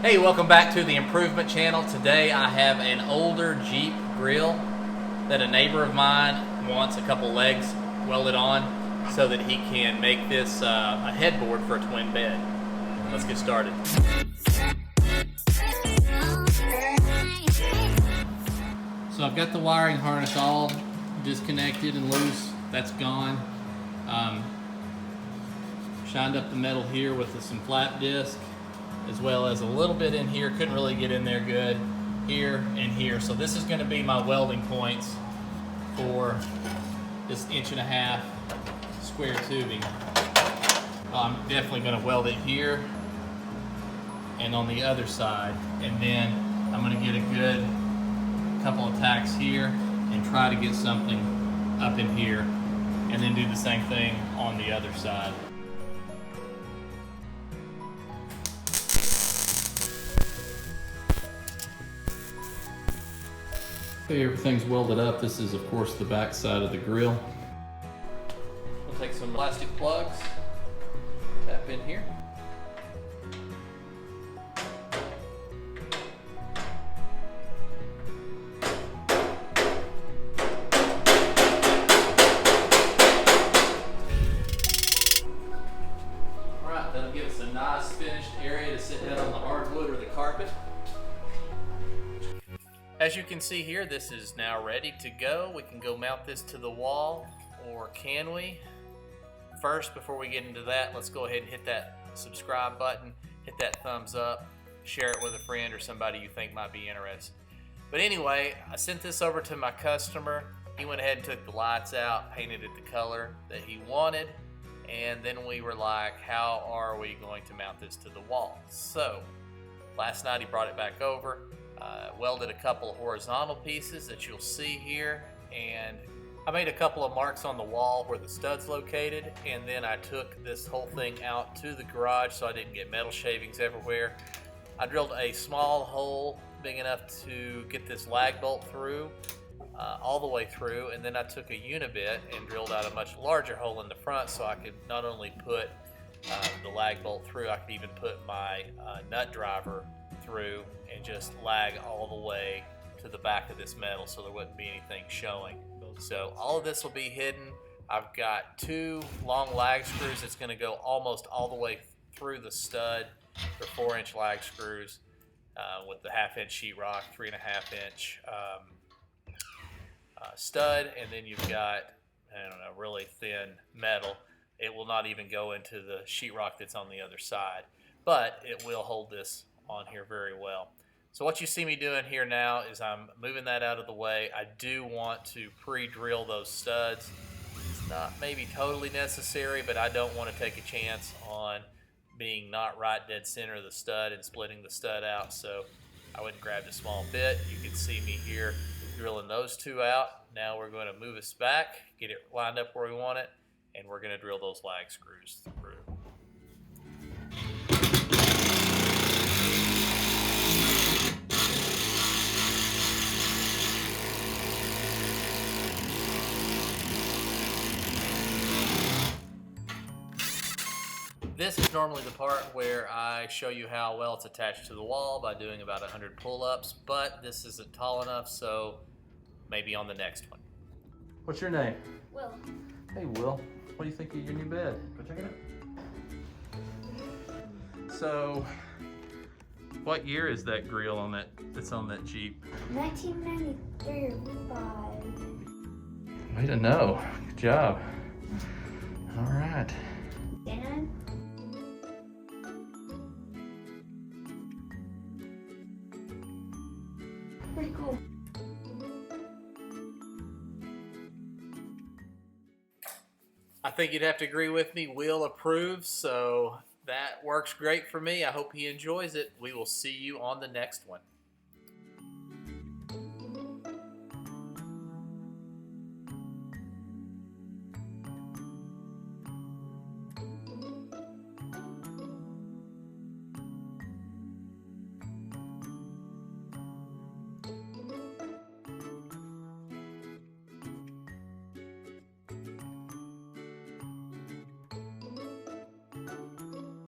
Hey, welcome back to the Improvement Channel. Today I have an older Jeep grill that a neighbor of mine wants a couple legs welded on so that he can make this a headboard for a twin bed. Let's get started. So I've got the wiring harness all disconnected and loose. That's gone. Shined up the metal here with some flap disc, as well as a little bit in here. Couldn't really get in there good. Here and here. So this is going to be my welding points for this 1.5 inch square tubing. I'm definitely going to weld it here and on the other side, and then I'm going to get a good couple of tacks here and try to get something up in here, and then do the same thing on the other side. Okay, everything's welded up. This is, of course, the back side of the grill. We'll take some plastic plugs, tap in here. All right, that'll give us a nice finished area to sit down on the hardwood or the carpet. As you can see here, this is now ready to go. We can go mount this to the wall, or can we? First, before we get into that, let's go ahead and hit that subscribe button, hit that thumbs up, share it with a friend or somebody you think might be interested. But anyway, I sent this over to my customer. He went ahead and took the lights out, painted it the color that he wanted, and then we were like, how are we going to mount this to the wall? So, last night he brought it back over. Welded a couple of horizontal pieces that you'll see here, and I made a couple of marks on the wall where the stud's located, and then I took this whole thing out to the garage so I didn't get metal shavings everywhere. I drilled a small hole big enough to get this lag bolt through, all the way through, and then I took a unibit and drilled out a much larger hole in the front so I could not only put the lag bolt through, I could even put my nut driver through and just lag all the way to the back of this metal so there wouldn't be anything showing. So all of this will be hidden. I've got 2 long lag screws that's going to go almost all the way through the stud. They're 4-inch lag screws with the 1/2 inch sheetrock, 3.5 inch stud, and then you've got, I don't know, really thin metal. It will not even go into the sheetrock that's on the other side, but it will hold this on here very well. So what you see me doing here now is I'm moving that out of the way. I do want to pre-drill those studs. It's not maybe totally necessary, but I don't want to take a chance on being not right dead center of the stud and splitting the stud out, so I went and grabbed a small bit. You can see me here drilling those 2 out. Now we're going to move this back, get it lined up where we want it, and we're going to drill those lag screws through. This is normally the part where I show you how well it's attached to the wall by doing about 100 pull-ups, but this isn't tall enough, so maybe on the next one. What's your name? Will. Hey, Will. What do you think of your new bed? Go check it out. So, what year is that grill on that's on that Jeep? 1993 or 5. Way to know. Good job. All right. Dan? Pretty cool. I think you'd have to agree with me. Will approves, so that works great for me. I hope he enjoys it. We will see you on the next one.